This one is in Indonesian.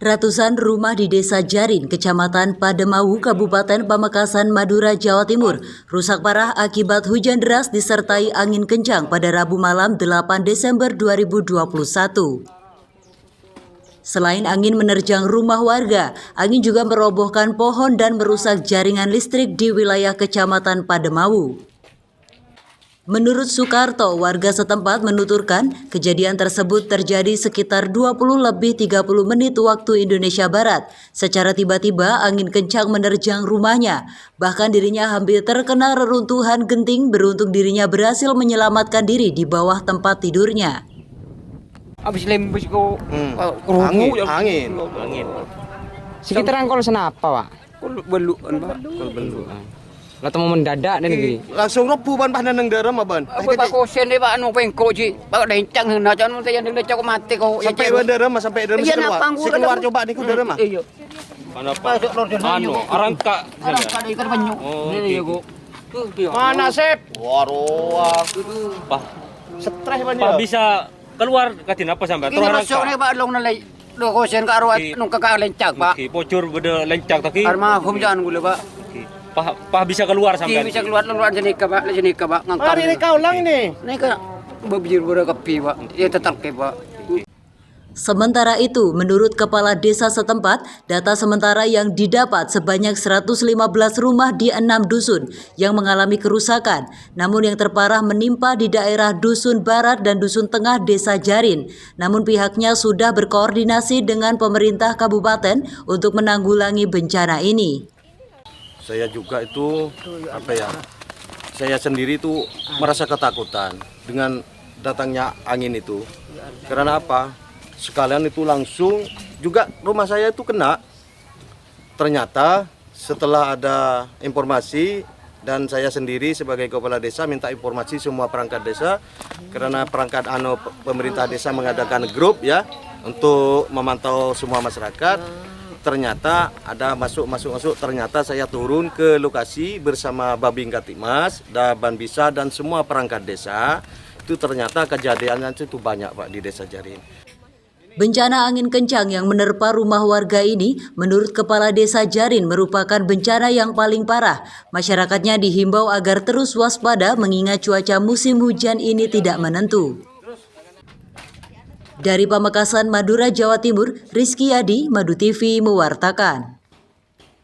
Ratusan rumah di Desa Jarin, Kecamatan Pademawu, Kabupaten Pamekasan, Madura, Jawa Timur, rusak parah akibat hujan deras disertai angin kencang pada Rabu malam 8 Desember 2021. Selain angin menerjang rumah warga, angin juga merobohkan pohon dan merusak jaringan listrik di wilayah Kecamatan Pademawu. Menurut Sukarto, warga setempat menuturkan kejadian tersebut terjadi sekitar 20-30 menit waktu Indonesia Barat. Secara tiba-tiba angin kencang menerjang rumahnya. Bahkan dirinya hampir terkena reruntuhan genting, beruntung dirinya berhasil menyelamatkan diri di bawah tempat tidurnya. Abis lembus ko angin. Sekitaran kalau senapa, Pak? Beluan, Pak. Belu. Lah temu mendadak dan gini. Langsung roboh ban panen nang daram ban. Apa Pak kosen deh Pak anu pengko ji. Pak lencang hendak jangan teh yang lencang mati kau. Sampai daram keluar coba niku daram. Iya. Mana Pak? Anu arangka di ikan banyu. Iya go. Mana Sep? Waruah. Pak. Stres ban Pak bisa keluar katin apa sampai Ini masuk nih Pak long nalai. Lo kosen ka arwat nung kakak lencang Pak. Bocor beda lencang taki. Almarhum jangan gula Pak. Pak bisa keluar sampai. Bisa keluar jenika Pak, jenika Pak ngangkang. Hari ini kau lang ini. Ini kan bebir berkepi Pak. Ya tetap ke Pak. Sementara itu, menurut Kepala Desa setempat, data sementara yang didapat sebanyak 115 rumah di 6 dusun yang mengalami kerusakan. Namun yang terparah menimpa di daerah Dusun Barat dan Dusun Tengah Desa Jarin. Namun pihaknya sudah berkoordinasi dengan pemerintah kabupaten untuk menanggulangi bencana ini. Saya juga itu saya sendiri itu merasa ketakutan dengan datangnya angin itu. Karena apa? Sekalian itu langsung juga rumah saya itu kena. Ternyata setelah ada informasi dan saya sendiri sebagai kepala desa minta informasi semua perangkat desa, karena perangkat pemerintah desa mengadakan grup ya untuk memantau semua masyarakat. Ternyata ada masuk, ternyata saya turun ke lokasi bersama Babin Katimas, Banbisa dan semua perangkat desa. Itu ternyata kejadiannya itu banyak Pak di Desa Jarin. Bencana angin kencang yang menerpa rumah warga ini menurut Kepala Desa Jarin merupakan bencana yang paling parah. Masyarakatnya dihimbau agar terus waspada mengingat cuaca musim hujan ini tidak menentu. Dari Pamekasan, Madura, Jawa Timur, Rizky Adi, Madu TV mewartakan.